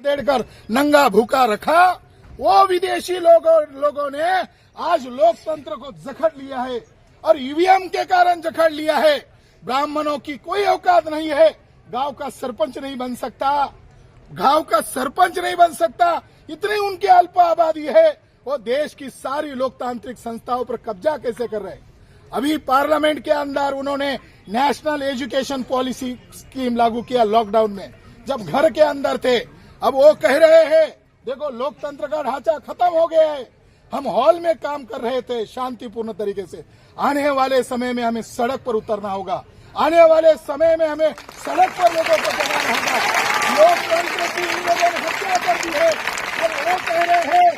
देकर नंगा भूखा रखा, वो विदेशी लोगों ने आज लोकतंत्र को जखड़ लिया है और ईवीएम के कारण जखड़ लिया है। ब्राह्मणों की कोई औकात नहीं है, गांव का सरपंच नहीं बन सकता, गांव का सरपंच नहीं बन सकता, इतनी उनकी अल्प आबादी है। वो देश की सारी लोकतांत्रिक संस्थाओं पर कब्जा कैसे कर रहे हैं। अभी पार्लियामेंट के अंदर उन्होंने नेशनल एजुकेशन पॉलिसी स्कीम लागू किया लॉकडाउन में, जब घर के अंदर थे। अब वो कह रहे हैं देखो लोकतंत्र का ढांचा खत्म हो गया है, हम हॉल में काम कर रहे थे शांतिपूर्ण तरीके से। आने वाले समय में हमें सड़क पर उतरना होगा, आने वाले समय में हमें सड़क पर लोगों को जगाना होगा। लोकतंत्र की इन लोगों ने हत्या कर दी है। और वो कह रहे हैं,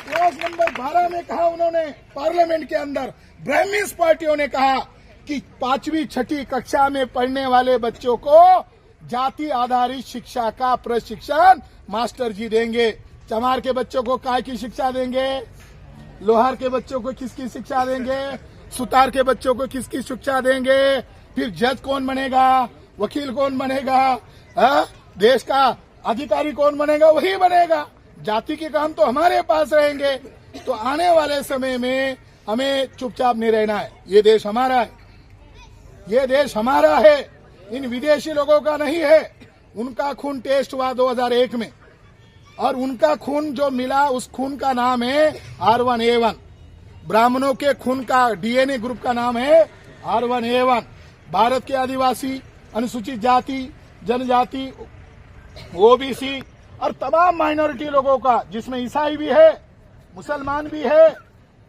क्लॉज नंबर 12 में कहा उन्होंने पार्लियामेंट के अंदर, ब्राह्मण्स पार्टियों ने कहा कि 5वीं 6ठी कक्षा में पढ़ने वाले बच्चों को जाति आधारित शिक्षा का प्रशिक्षण मास्टर जी देंगे। चमार के बच्चों को काय की शिक्षा देंगे, लोहार के बच्चों को किसकी शिक्षा देंगे, सुतार के बच्चों को किसकी शिक्षा देंगे, फिर जज कौन बनेगा, वकील कौन बनेगा, देश का अधिकारी कौन बनेगा, वही बनेगा। जाति के काम तो हमारे पास रहेंगे। तो आने वाले समय में हमें चुपचाप नहीं रहना है। ये देश हमारा है, ये देश हमारा है, इन विदेशी लोगों का नहीं है। उनका खून टेस्ट हुआ 2001 में और उनका खून जो मिला उस खून का नाम है R1A1। ब्राह्मणों के खून का डीएनए ग्रुप का नाम है R1A1। भारत के आदिवासी, अनुसूचित जाति, जनजाति, ओबीसी और तमाम माइनॉरिटी लोगों का, जिसमें ईसाई भी है, मुसलमान भी है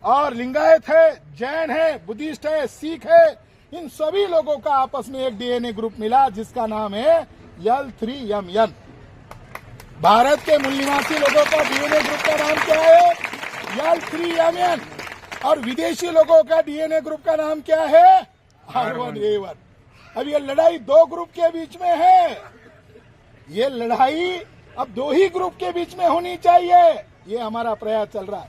और लिंगायत है, जैन है, बुद्धिस्ट है, सिख है, इन सभी लोगों का आपस में एक डीएनए ग्रुप मिला जिसका नाम है L3MN। भारत के मूल निवासी लोगों का डीएनए ग्रुप का नाम क्या है? L3MN। और विदेशी लोगों का डीएनए ग्रुप का नाम क्या है? R1A1। अब ये लड़ाई दो ग्रुप के बीच में है, ये लड़ाई अब दो ही ग्रुप के बीच में होनी चाहिए, ये हमारा प्रयास चल रहा है।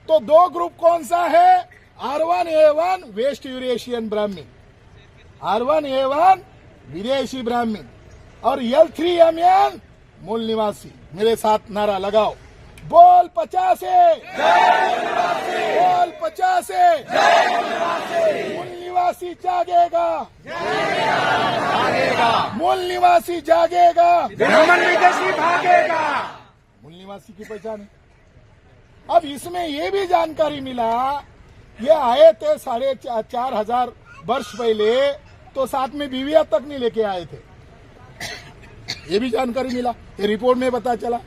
तो दो ग्रुप कौन सा है? R1A1 वेस्ट यूरेशियन ब्राह्मण, R1A1 विदेशी ब्राह्मण और L3MN मूल निवासी। मेरे साथ नारा लगाओ, बोल 50 बोल 50 मूल निवासी जागेगा, मूल निवासी जागेगा, ब्राह्मण विदेशी भागेगा। मूल निवासी की पहचान है। अब इसमें ये भी जानकारी मिला, ये आए थे 4,500 वर्ष पहले, तो साथ में बीवियां तक नहीं लेके आए थे, ये भी जानकारी मिला, ये रिपोर्ट में पता चला।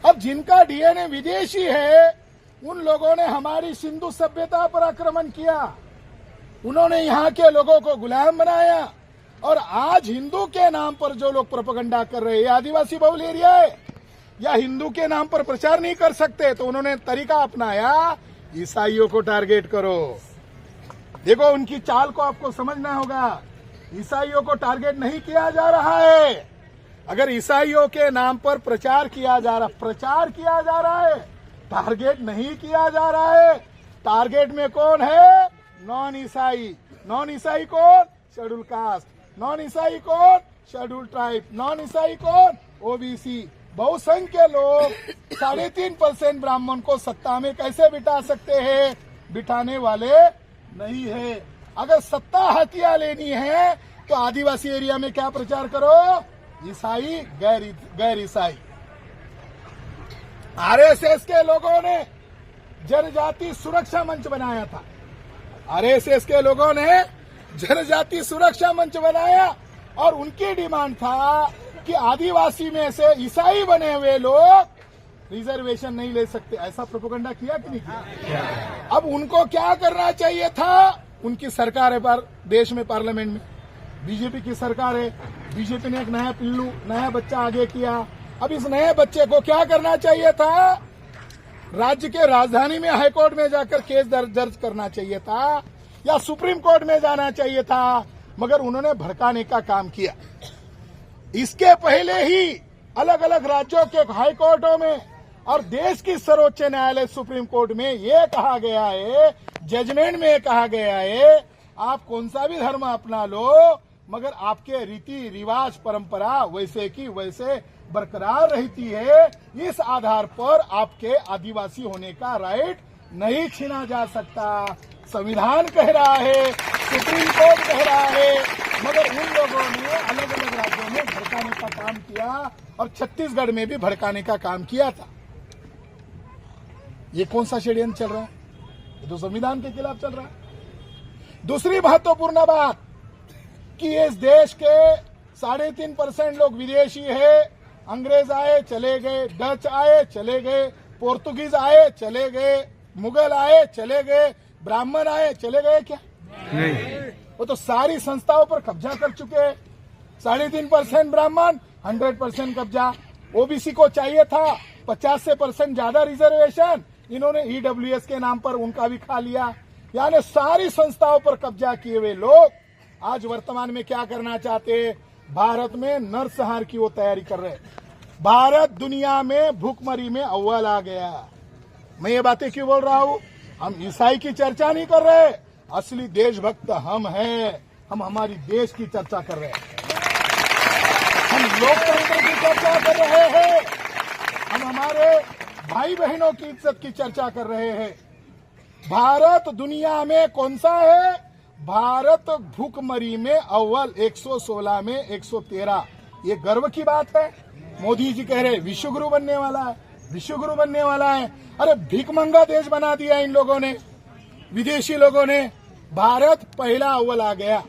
अब जिनका डीएनए विदेशी है उन लोगों ने हमारी सिंधु सभ्यता पर आक्रमण किया, उन्होंने यहाँ के लोगों को गुलाम बनाया। और आज हिंदू के नाम पर जो लोग प्रोपेगेंडा कर रहे हैं, आदिवासी बहुल एरिया है या हिंदू के नाम पर प्रचार नहीं कर सकते, तो उन्होंने तरीका अपनाया, ईसाइयों को टारगेट करो। देखो उनकी चाल को आपको समझना होगा, ईसाइयों को टारगेट नहीं किया जा रहा है। अगर ईसाइयों के नाम पर प्रचार किया जा रहा है, टारगेट नहीं किया जा रहा है। टारगेट में कौन है? नॉन ईसाई। नॉन ईसाई कौन? Schedule caste. नॉन ईसाई कौन? Schedule tribe. नॉन ईसाई कौन? ओबीसी। बहुसंख्य लोग 3.5% ब्राह्मण को सत्ता में कैसे बिठा सकते हैं? बिठाने वाले नहीं है। अगर सत्ता हथिया लेनी है तो आदिवासी एरिया में क्या प्रचार करो? ईसाई, गैर ईसाई। आरएसएस के लोगों ने जनजाति सुरक्षा मंच बनाया था, आरएसएस के लोगों ने जनजाति सुरक्षा मंच बनाया और उनकी डिमांड था कि आदिवासी में से ईसाई बने हुए लोग रिजर्वेशन नहीं ले सकते। ऐसा प्रोपेगेंडा किया कि नहीं किया? अब उनको क्या करना चाहिए था? उनकी सरकार है पर देश में, पार्लियामेंट में बीजेपी की सरकार है, बीजेपी ने एक नया पिल्लू, नया बच्चा आगे किया। अब इस नए बच्चे को क्या करना चाहिए था? राज्य के राजधानी में हाईकोर्ट में जाकर केस दर्ज करना चाहिए था या सुप्रीम कोर्ट में जाना चाहिए था, मगर उन्होंने भड़काने का काम किया। इसके पहले ही अलग अलग राज्यों के हाईकोर्टों में और देश की सर्वोच्च न्यायालय सुप्रीम कोर्ट में ये कहा गया है, जजमेंट में कहा गया है, आप कौन सा भी धर्म अपना लो, मगर आपके रीति रिवाज परंपरा वैसे की वैसे बरकरार रहती है, इस आधार पर आपके आदिवासी होने का राइट नहीं छीना जा सकता। संविधान कह रहा है, सुप्रीम कोर्ट कह रहा है, मगर उन लोगों ने अलग अलग राज्यों में भड़काने का काम किया और छत्तीसगढ़ में भी भड़काने का काम किया था। ये कौन सा षड्यंत्र चल रहा है? ये तो संविधान के खिलाफ चल रहा है। दूसरी महत्वपूर्ण बात कि इस देश के 3.5% लोग विदेशी है। अंग्रेज आए चले गए, डच आए चले गए, पोर्तुगीज आए चले गए, मुगल आए चले गए, ब्राह्मण आए चले गए। क्या नहीं, वो तो सारी संस्थाओं पर कब्जा कर चुके हैं। 3.5% ब्राह्मण, 100% कब्जा। ओबीसी को चाहिए था 50% ज्यादा रिजर्वेशन, इन्होंने ईडब्ल्यूएस के नाम पर उनका भी खा लिया। यानी सारी संस्थाओं पर कब्जा किए हुए लोग आज वर्तमान में क्या करना चाहते हैं? भारत में नरसंहार की वो तैयारी कर रहे हैं। भारत दुनिया में भूखमरी में अव्वल आ गया। मैं ये बातें क्यों बोल रहा हूं? हम ईसाई की चर्चा नहीं कर रहे, असली देशभक्त हम हैं। हम हमारी देश की चर्चा कर रहे हैं, हम लोकतंत्र की चर्चा कर रहे हैं, हम हमारे भाई बहनों की इज्जत की चर्चा कर रहे हैं। भारत दुनिया में कौन सा है? भारत भूखमरी में अव्वल, 116 में 113। ये गर्व की बात है। मोदी जी कह रहे विश्वगुरु बनने वाला है, विश्वगुरु बनने वाला है। अरे भिखमंगा देश बना दिया इन लोगों ने, विदेशी लोगों ने। भारत पहला अव्वल आ गया।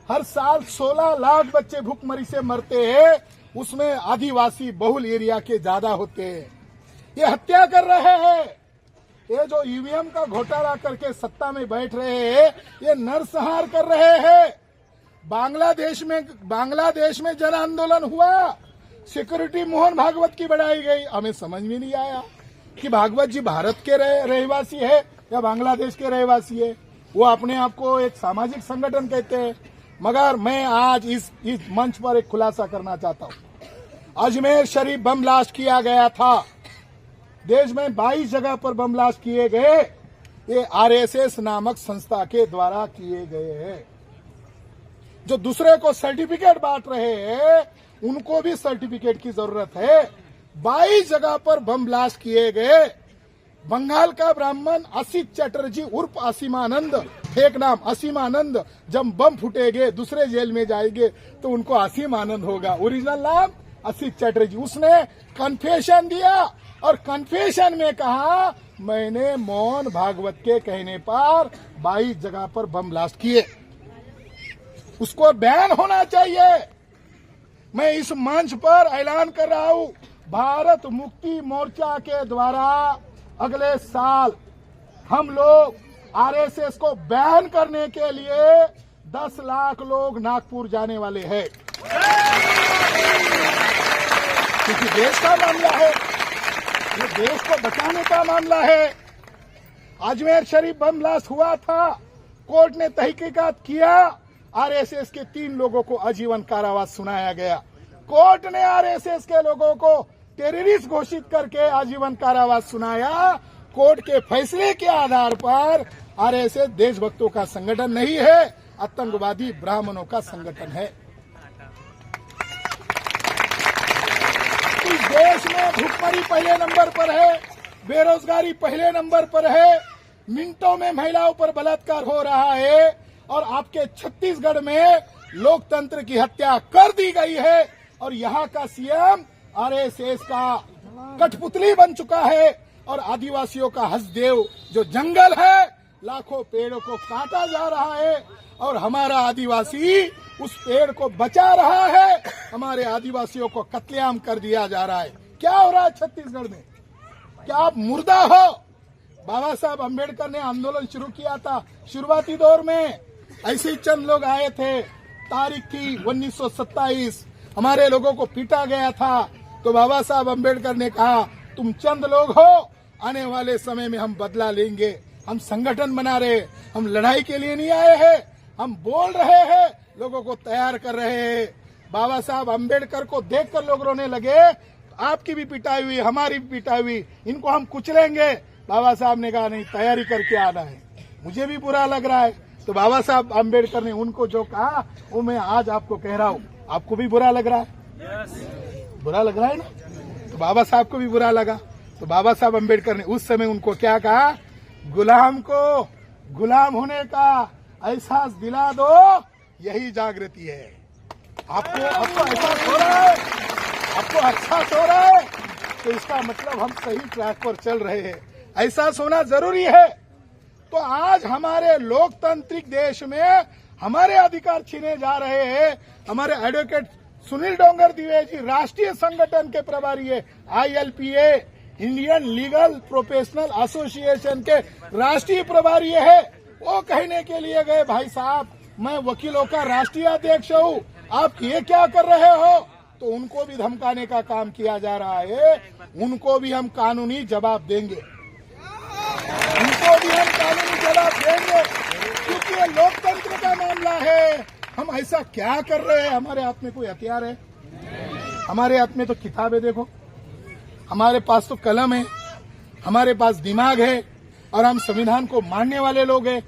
हर साल 16 लाख बच्चे भूखमरी से मरते हैं, उसमें आदिवासी बहुल एरिया के ज्यादा होते हैं। ये हत्या कर रहे हैं। ये जो ईवीएम का घोटाला करके सत्ता में बैठ रहे हैं, ये नरसंहार कर रहे हैं। बांग्लादेश में जन आंदोलन हुआ, सिक्योरिटी मोहन भागवत की बढ़ाई गई। हमें समझ में नहीं आया कि भागवत जी भारत के रहवासी है या बांग्लादेश के रहवासी है। वो अपने आप को एक सामाजिक संगठन कहते हैं। मगर मैं आज इस मंच पर एक खुलासा करना चाहता हूं। अजमेर शरीफ बम ब्लास्ट किया गया था। देश में 22 जगह पर बम ब्लास्ट किए गए, ये आरएसएस नामक संस्था के द्वारा किए गए हैं। जो दूसरे को सर्टिफिकेट बांट रहे हैं, उनको भी सर्टिफिकेट की जरूरत है। 22 जगह पर बम ब्लास्ट किए गए। बंगाल का ब्राह्मण असित चटर्जी उर्फ असीमानंद, फेक नाम असीमानंद, जब बम फूटेंगे दूसरे जेल में जाएंगे तो उनको असीमानंद होगा। ओरिजिनल नाम असित चटर्जी। उसने कन्फेशन दिया और कन्फेशन में कहा मैंने मोहन भागवत के कहने पर 22 जगह पर बम ब्लास्ट किए। उसको बैन होना चाहिए। मैं इस मंच पर ऐलान कर रहा हूं, भारत मुक्ति मोर्चा के द्वारा अगले साल हम लोग आरएसएस को बैन करने के लिए 10 लाख लोग नागपुर जाने वाले हैं। क्योंकि देश का मामला है, ये देश को बचाने का मामला है। अजमेर शरीफ बम ब्लास्ट हुआ था, कोर्ट ने तहकीकात किया, आरएसएस के 3 लोगों को आजीवन कारावास सुनाया गया। कोर्ट ने आरएसएस के लोगों को टेररिस्ट घोषित करके आजीवन कारावास सुनाया। कोर्ट के फैसले के आधार पर आरएसएस देशभक्तों का संगठन नहीं है, आतंकवादी ब्राह्मणों का संगठन है। इस देश में भूखमरी पहले नंबर पर है, बेरोजगारी पहले नंबर पर है, मिनटों में महिलाओं पर बलात्कार हो रहा है और आपके छत्तीसगढ़ में लोकतंत्र की हत्या कर दी गई है और यहाँ का सीएम आरएसएस का कठपुतली बन चुका है और आदिवासियों का हसदेव जो जंगल है, लाखों पेड़ों को काटा जा रहा है और हमारा आदिवासी उस पेड़ को बचा रहा है। हमारे आदिवासियों को कत्लेआम कर दिया जा रहा है। क्या हो रहा है छत्तीसगढ़ में? क्या आप मुर्दा हो? बाबा साहब अम्बेडकर ने आंदोलन शुरू किया था शुरुआती दौर में, ऐसे ही चंद लोग आए थे। तारीख थी 1927, हमारे लोगों को पीटा गया था तो बाबा साहब अम्बेडकर ने कहा तुम चंद लोग हो, आने वाले समय में हम बदला लेंगे। हम संगठन बना रहे, हम लड़ाई के लिए नहीं आए हैं, हम बोल रहे हैं, लोगों को तैयार कर रहे हैं। बाबा साहब अम्बेडकर को देखकर लोग रोने लगे, आपकी भी पिटाई हुई, हमारी भी पिटाई हुई, इनको हम कुचलेंगे। बाबा साहब ने कहा नहीं, तैयारी करके आना है। मुझे भी बुरा लग रहा है। तो बाबा साहब अम्बेडकर ने उनको जो कहा वो मैं आज आपको कह रहा हूँ। आपको भी बुरा लग रहा है? बुरा लग रहा है ना। तो बाबा साहब को भी बुरा लगा। तो बाबा साहब अम्बेडकर ने उस समय उनको क्या कहा, गुलाम को गुलाम होने का एहसास दिला दो, यही जागृति है। आपको एहसास हो रहा है, आपको एहसास हो रहा है, तो इसका मतलब हम सही ट्रैक पर चल रहे हैं। एहसास होना जरूरी है। तो आज हमारे लोकतांत्रिक देश में हमारे अधिकार छीने जा रहे हैं। हमारे एडवोकेट सुनील डोंगर द्विवेदी राष्ट्रीय संगठन के प्रभारी है, ILPA Indian legal professional association के राष्ट्रीय प्रभारी है। वो कहने के लिए गए, भाई साहब मैं वकीलों का राष्ट्रीय अध्यक्ष हूँ, आप ये क्या कर रहे हो। तो उनको भी धमकाने का काम किया जा रहा है। उनको भी हम कानूनी जवाब देंगे, उनको भी हम कानूनी जवाब देंगे, क्योंकि ये लोकतंत्र का मामला है। हम ऐसा क्या कर रहे हैं। हमारे हाथ में कोई हथियार है? हमारे हाथ में तो किताब है, देखो हमारे पास तो कलम है, हमारे पास दिमाग है, और हम संविधान को मानने वाले लोग हैं।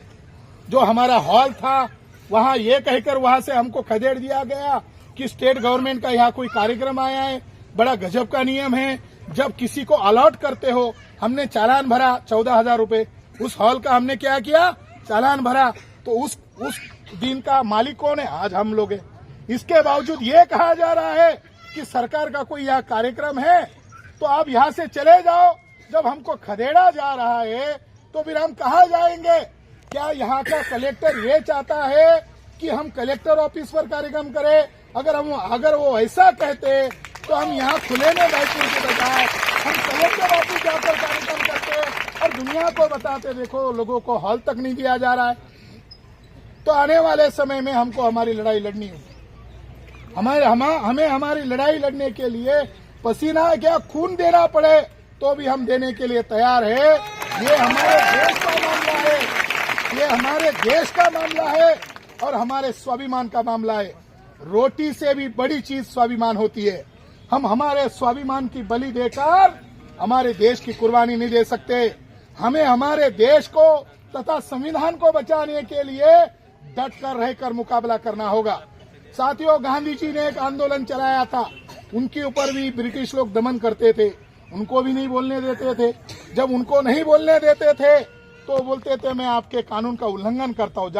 जो हमारा हॉल था वहां ये कहकर वहां से हमको खदेड़ दिया गया कि स्टेट गवर्नमेंट का यहाँ कोई कार्यक्रम आया है। बड़ा गजब का नियम है, जब किसी को अलॉट करते हो, हमने चालान भरा 14,000 रुपए, उस हॉल का हमने क्या किया, चालान भरा, तो उस दिन का मालिक कौन है, आज हम लोग हैं। इसके बावजूद ये कहा जा रहा है कि सरकार का कोई यहाँ कार्यक्रम है तो आप यहाँ से चले जाओ। जब हमको खदेड़ा जा रहा है तो फिर हम कहाँ जाएंगे। क्या यहाँ का कलेक्टर ये चाहता है कि हम कलेक्टर ऑफिस पर कार्यक्रम करें? अगर वो ऐसा कहते तो हम यहाँ खुले में बैठने के बजाय हम कलेक्टर ऑफिस जाकर कार्यक्रम करते और दुनिया को बताते, देखो लोगों को हॉल तक नहीं दिया जा रहा है। तो आने वाले समय में हमको हमारी लड़ाई लड़नी होगी। हमें हमारी लड़ाई लड़ने के लिए पसीना क्या खून देना पड़े तो भी हम देने के लिए तैयार है। ये हमारे देश का मामला है, ये हमारे देश का मामला है और हमारे स्वाभिमान का मामला है। रोटी से भी बड़ी चीज स्वाभिमान होती है। हम हमारे स्वाभिमान की बलि देकर हमारे देश की कुर्बानी नहीं दे सकते। हमें हमारे देश को तथा संविधान को बचाने के लिए डट कर रहकर मुकाबला करना होगा। साथियों, गांधी जी ने एक आंदोलन चलाया था, उनके ऊपर भी ब्रिटिश लोग दमन करते थे, उनको भी नहीं बोलने देते थे। जब उनको नहीं बोलने देते थे तो बोलते थे मैं आपके कानून का उल्लंघन करता हूँ,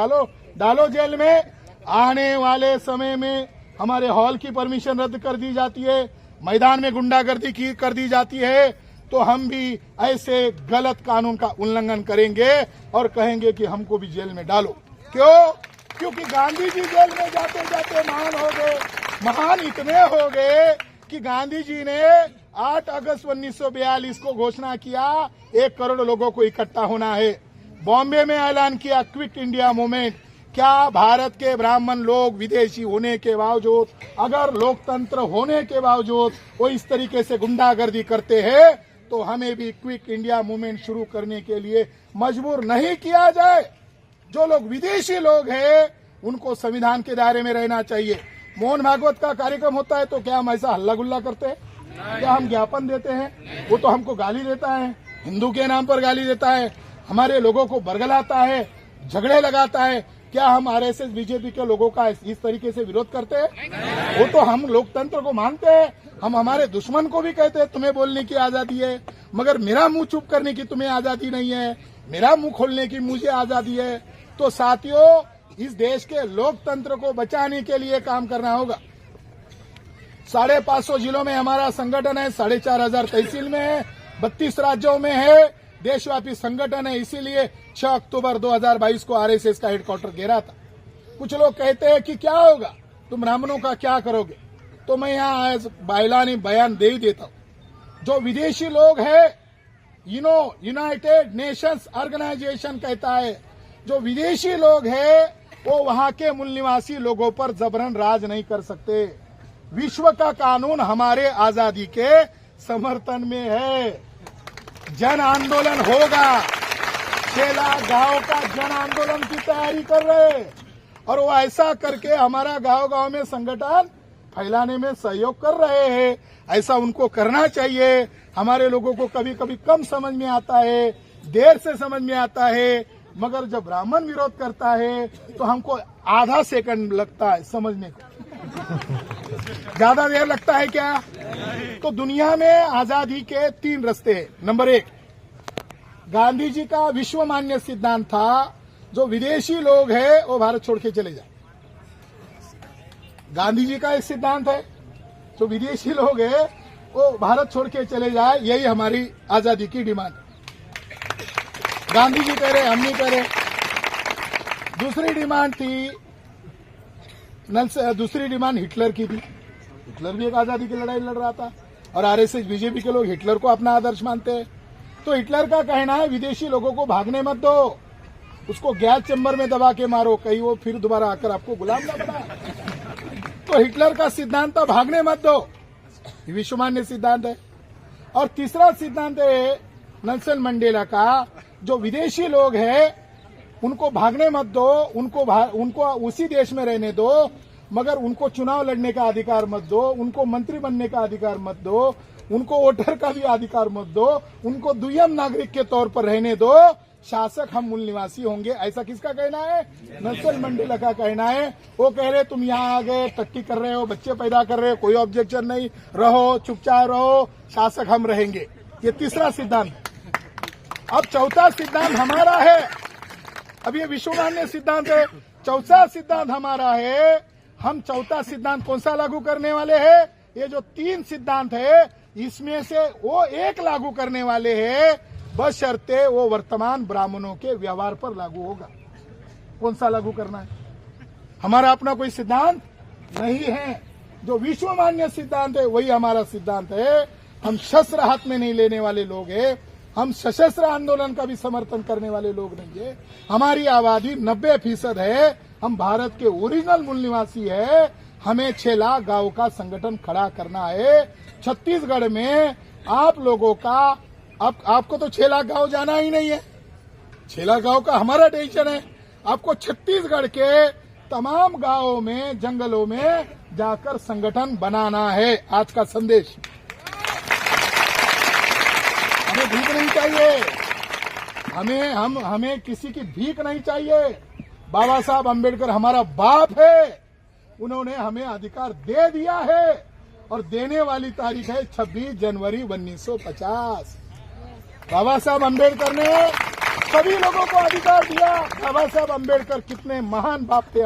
डालो जेल में। आने वाले समय में हमारे हॉल की परमिशन रद्द कर दी जाती है, मैदान में गुंडागर्दी कर दी जाती है, तो हम भी ऐसे गलत कानून का उल्लंघन करेंगे और कहेंगे कि हमको भी जेल में डालो। क्यों? क्योंकि गांधी जी जेल में जाते जाते महान हो गए। महान इतने हो गए कि गांधी जी ने 8 अगस्त 1942 को घोषणा किया 1 करोड़ लोगों को इकट्ठा होना है। बॉम्बे में ऐलान किया क्विट इंडिया मूवमेंट। क्या भारत के ब्राह्मण लोग विदेशी होने के बावजूद, अगर लोकतंत्र होने के बावजूद वो इस तरीके से गुंडागर्दी करते हैं तो हमें भी क्विट इंडिया मूवमेंट शुरू करने के लिए मजबूर नहीं किया जाए। जो लोग विदेशी लोग हैं उनको संविधान के दायरे में रहना चाहिए। मोहन भागवत का कार्यक्रम होता है तो क्या हम ऐसा हल्ला गुल्ला करते हैं? क्या हम ज्ञापन देते हैं? वो तो हमको गाली देता है, हिंदू के नाम पर गाली देता है, हमारे लोगों को बरगलाता है, झगड़े लगाता है। क्या हम RSS बीजेपी के लोगों का इस तरीके से विरोध करते हैं? वो तो हम लोकतंत्र को मानते हैं। हम हमारे दुश्मन को भी कहते हैं तुम्हें बोलने की आजादी है, मगर मेरा मुंह चुप करने की तुम्हें आजादी नहीं है, मेरा मुंह खोलने की मुझे आजादी है। तो साथियों, इस देश के लोकतंत्र को बचाने के लिए काम करना होगा। 550 जिलों में हमारा संगठन है, 4,500 तहसील में है, 32 राज्यों में है, देशव्यापी संगठन है। इसीलिए 6 अक्टूबर 2022 को RSS का हेडक्वार्टर घेरा था। कुछ लोग कहते हैं कि क्या होगा, तुम ब्राह्मणों का क्या करोगे, तो मैं यहाँ बायलानी बयान दे ही देता हूँ। जो विदेशी लोग हैं, यूनाइटेड नेशंस ऑर्गेनाइजेशन कहता है, जो विदेशी लोग हैं वो वहां के मूल निवासी लोगों पर जबरन राज नहीं कर सकते। विश्व का कानून हमारे आजादी के समर्थन में है। जन आंदोलन होगा, 6 लाख गांव का जन आंदोलन की तैयारी कर रहे हैं और वो ऐसा करके हमारा गांव-गांव में संगठन फैलाने में सहयोग कर रहे हैं। ऐसा उनको करना चाहिए। हमारे लोगों को कभी कभी कम समझ में आता है, देर से समझ में आता है, मगर जब ब्राह्मण विरोध करता है तो हमको आधा सेकंड लगता है समझने को। ज्यादा देर लगता है क्या? तो दुनिया में आजादी के 3 रास्ते हैं। नंबर 1, गांधी जी का विश्व मान्य सिद्धांत था जो विदेशी लोग हैं वो भारत छोड़ के चले जाए। गांधी जी का एक सिद्धांत है जो विदेशी लोग हैं वो भारत छोड़ के चले जाए, यही हमारी आजादी की डिमांड है। गांधी जी कह रहे, हम नहीं कह रहे। दूसरी डिमांड थी, दूसरी डिमांड हिटलर की थी। हिटलर भी एक आजादी की लड़ाई लड़ रहा था और आरएसएस बीजेपी के लोग हिटलर को अपना आदर्श मानते हैं। तो हिटलर का कहना है विदेशी लोगों को भागने मत दो, उसको गैस चैम्बर में दबा के मारो, कहीं वो फिर दोबारा आकर आपको गुलाम ना बनाए। तो हिटलर का सिद्धांत था भागने मत दो, विश्व मान्य सिद्धांत है। और तीसरा सिद्धांत है नेल्सन मंडेला का, जो विदेशी लोग हैं उनको भागने मत दो, उनको उसी देश में रहने दो, मगर उनको चुनाव लड़ने का अधिकार मत दो, उनको मंत्री बनने का अधिकार मत दो, उनको वोटर का भी अधिकार मत दो, उनको दुय्यम नागरिक के तौर पर रहने दो, शासक हम मूल निवासी होंगे। ऐसा किसका कहना है? नेल्सन मंडेला का कहना है। वो कह रहे तुम यहाँ आ गए, टट्टी कर रहे हो, बच्चे पैदा कर रहे हो, कोई ऑब्जेक्शन नहीं, रहो चुपचाप रहो, शासक हम रहेंगे। ये तीसरा सिद्धांत। अब चौथा सिद्धांत हमारा है। अब ये विश्व मान्य सिद्धांत है, चौथा सिद्धांत हमारा है। हम चौथा सिद्धांत कौन सा लागू करने वाले हैं? ये जो 3 सिद्धांत है इसमें से वो एक लागू करने वाले हैं, बशर्ते वो वर्तमान ब्राह्मणों के व्यवहार पर लागू होगा। कौन सा लागू करना है? हमारा अपना कोई सिद्धांत नहीं है। जो विश्व मान्य सिद्धांत है वही हमारा सिद्धांत है। हम शस्त्र हाथ में नहीं लेने वाले लोग हैं, हम सशस्त्र आंदोलन का भी समर्थन करने वाले लोग नहीं है। हमारी आबादी 90% है, हम भारत के ओरिजिनल मूल निवासी है। हमें 6 लाख गांव का संगठन खड़ा करना है। छत्तीसगढ़ में आप लोगों का, आपको तो 6 लाख गांव जाना ही नहीं है, 6 लाख गांव का हमारा टेंशन है। आपको छत्तीसगढ़ के तमाम गांवों में, जंगलों में जाकर संगठन बनाना है। आज का संदेश, हमें भीख नहीं चाहिए, हमें किसी की भीख नहीं चाहिए। बाबा साहब अम्बेडकर हमारा बाप है, उन्होंने हमें अधिकार दे दिया है और देने वाली तारीख है 26 जनवरी 1950। बाबा साहब अम्बेडकर ने सभी लोगों को अधिकार दिया। बाबा साहब अम्बेडकर कितने महान बाप थे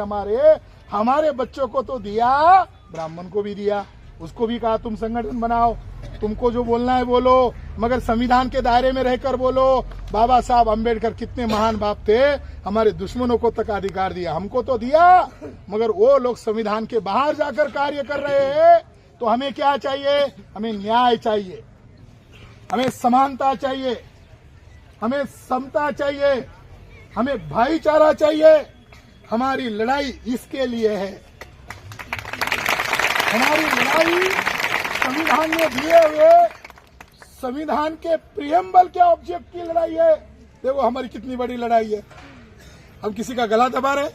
हमारे बच्चों को तो दिया, ब्राह्मण को भी दिया, उसको भी कहा तुम संगठन बनाओ, तुमको जो बोलना है बोलो, मगर संविधान के दायरे में रहकर बोलो। बाबा साहब अम्बेडकर कितने महान बाप थे, हमारे दुश्मनों को तक अधिकार दिया, हमको तो दिया, मगर वो लोग संविधान के बाहर जाकर कार्य कर रहे हैं। तो हमें क्या चाहिए? हमें न्याय चाहिए, हमें समानता चाहिए, हमें समता चाहिए, हमें भाईचारा चाहिए। हमारी लड़ाई इसके लिए है। हमारी लड़ाई संविधान में दिए हुए संविधान के प्रियम्बल के ऑब्जेक्ट की लड़ाई है। देखो हमारी कितनी बड़ी लड़ाई है। हम किसी का गला दबा रहे,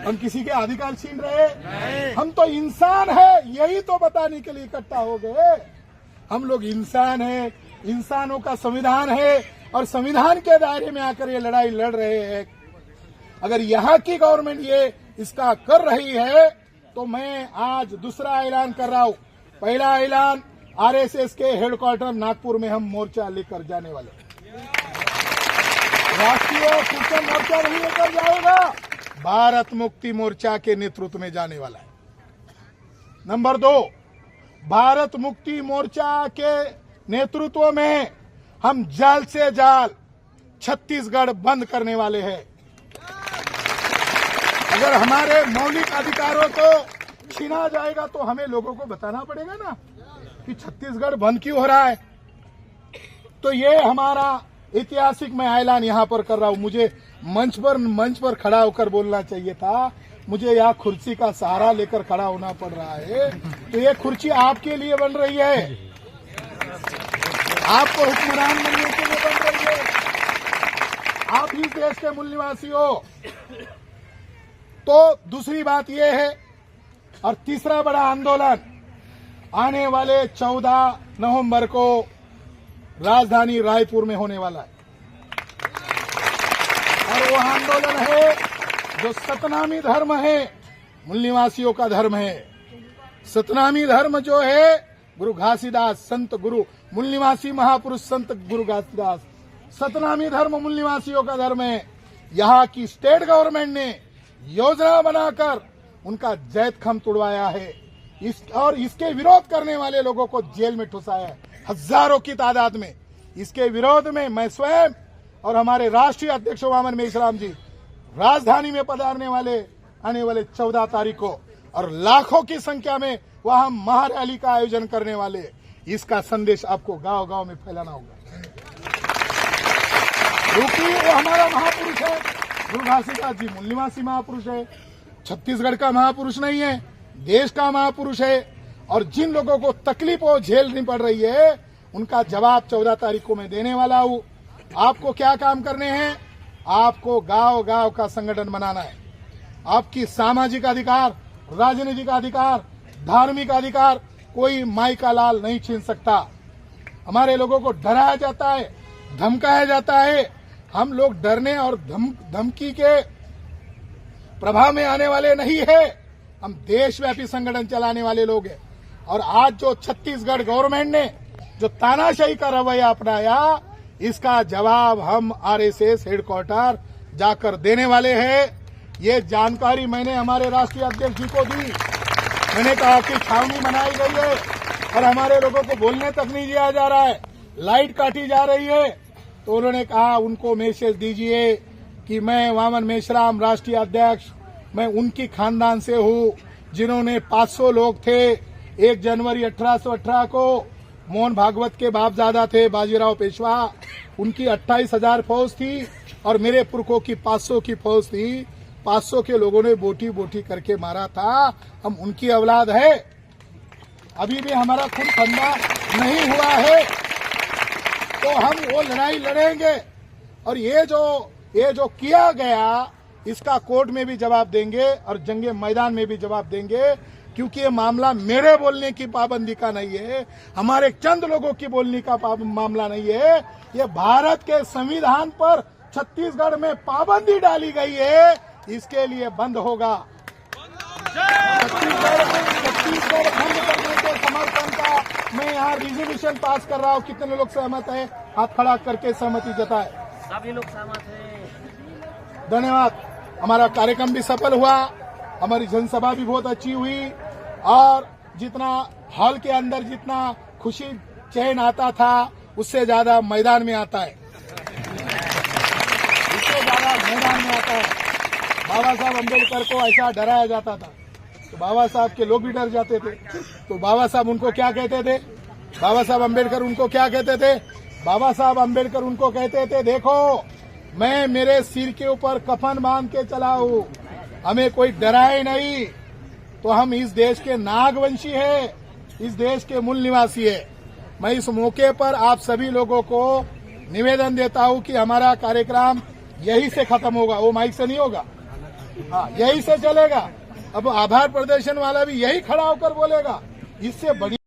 हम किसी के अधिकार छीन रहे? हम तो इंसान है, यही तो बताने के लिए इकट्ठा हो गए। हम लोग इंसान हैं, इंसानों का संविधान है और संविधान के दायरे में आकर ये लड़ाई लड़ रहे हैं। अगर यहाँ की गवर्नमेंट ये इसका कर रही है तो मैं आज दूसरा ऐलान कर रहा हूँ। पहला ऐलान, आरएसएस के हेडक्वार्टर नागपुर में हम मोर्चा लेकर जाने वाले। राष्ट्रीय सूचना मोर्चा नहीं लेकर जाएगा, भारत मुक्ति मोर्चा के नेतृत्व में जाने वाला है। नंबर 2, भारत मुक्ति मोर्चा के नेतृत्व में हम जल्द से जल्द छत्तीसगढ़ बंद करने वाले हैं। अगर हमारे मौलिक अधिकारों को छीना जाएगा तो हमें लोगों को बताना पड़ेगा ना कि छत्तीसगढ़ बंद क्यों हो रहा है। तो ये हमारा ऐतिहासिक मैं ऐलान यहाँ पर कर रहा हूँ। मुझे मंच पर खड़ा होकर बोलना चाहिए था, मुझे यहाँ कुर्सी का सहारा लेकर खड़ा होना पड़ रहा है। तो ये कुर्सी आपके लिए बन रही है, आपको हुक्मरान बनने के लिए बन रही है। आप ही देश के मूल निवासी हो। तो दूसरी बात यह है, और तीसरा बड़ा आंदोलन आने वाले 14 नवंबर को राजधानी रायपुर में होने वाला है। और वो आंदोलन है जो सतनामी धर्म है, मूल निवासियों का धर्म है। सतनामी धर्म जो है गुरु घासीदास, संत गुरु मूल निवासी महापुरुष संत गुरु घासीदास, सतनामी धर्म मूल निवासियों का धर्म है। यहाँ की स्टेट गवर्नमेंट ने योजना बनाकर उनका जैत खम तुड़वाया है और इसके विरोध करने वाले लोगों को जेल में ठुसाया है, हजारों की तादाद में। इसके विरोध में मैं स्वयं और हमारे राष्ट्रीय अध्यक्ष वामन मेश्राम जी राजधानी में पधारने वाले आने वाले 14 तारीख को और लाखों की संख्या में वहां महारैली का आयोजन करने वाले। इसका संदेश आपको गांव गांव में फैलाना होगा, क्योंकि वो हमारा महापुरुष है। गुरु घासीदास जी मूल निवासी महापुरुष है, छत्तीसगढ़ का महापुरुष नहीं है, देश का महापुरुष है। और जिन लोगों को तकलीफ और झेलनी पड़ रही है उनका जवाब 14 तारीख को मैं देने वाला हूं। आपको क्या काम करने हैं? आपको गांव गांव का संगठन बनाना है। आपकी सामाजिक अधिकार, राजनीतिक अधिकार, धार्मिक अधिकार कोई माई का लाल नहीं छीन सकता। हमारे लोगों को डराया जाता है, धमकाया जाता है। हम लोग डरने और धमकी के प्रभाव में आने वाले नहीं है। हम देशव्यापी संगठन चलाने वाले लोग हैं। और आज जो छत्तीसगढ़ गवर्नमेंट ने जो तानाशाही का रवैया अपनाया, इसका जवाब हम आरएसएस हेडक्वार्टर जाकर देने वाले हैं। ये जानकारी मैंने हमारे राष्ट्रीय अध्यक्ष जी को दी। मैंने कहा कि छावनी बनाई गई है और हमारे लोगों को बोलने तक नहीं दिया जा रहा है, लाइट काटी जा रही है। तो उन्होंने कहा उनको मैसेज दीजिए कि मैं वामन मेश्राम राष्ट्रीय अध्यक्ष, मैं उनकी खानदान से हूं जिन्होंने 500 लोग थे 1 जनवरी 1818 को मोहन भागवत के बापजादा थे बाजीराव पेशवा, उनकी 28,000 फौज थी और मेरे पुरखों की 500 की फौज थी। 500 के लोगों ने बोटी बोटी करके मारा था। हम उनकी औलाद है। अभी भी हमारा खून ठंडा नहीं हुआ है, तो हम वो लड़ाई लड़ेंगे। और ये जो किया गया इसका कोर्ट में भी जवाब देंगे और जंगे मैदान में भी जवाब देंगे, क्योंकि ये मामला मेरे बोलने की पाबंदी का नहीं है, हमारे चंद लोगों की बोलने का मामला नहीं है। ये भारत के संविधान पर छत्तीसगढ़ में पाबंदी डाली गई है, इसके लिए बंद होगा। छत्तीसगढ़ बंद करने के समर्थन का मैं यहाँ रिजोल्यूशन पास कर रहा हूँ। कितने लोग सहमत है? हाथ खड़ा करके सहमति जताए। सभी लोग सहमत हैं। धन्यवाद। हमारा कार्यक्रम भी सफल हुआ, हमारी जनसभा भी बहुत अच्छी हुई और जितना हॉल के अंदर जितना खुशी चैन आता था उससे ज्यादा मैदान में आता है, उससे ज्यादा मैदान में आता है। बाबा साहब अम्बेडकर को ऐसा डराया जाता था तो बाबा साहब के लोग भी डर जाते थे। तो बाबा साहब उनको क्या कहते थे? बाबा साहब अम्बेडकर उनको क्या कहते थे? बाबा साहब अम्बेडकर उनको कहते थे, देखो मैं मेरे सिर के ऊपर कफन बांध के चला हूं, हमें कोई डराए नहीं। तो हम इस देश के नागवंशी है, इस देश के मूल निवासी है। मैं इस मौके पर आप सभी लोगों को निवेदन देता हूं कि हमारा कार्यक्रम यही से खत्म होगा, वो माइक से नहीं होगा, हाँ यही से चलेगा। अब आभार प्रदर्शन वाला भी यही खड़ा होकर बोलेगा। इससे बड़ी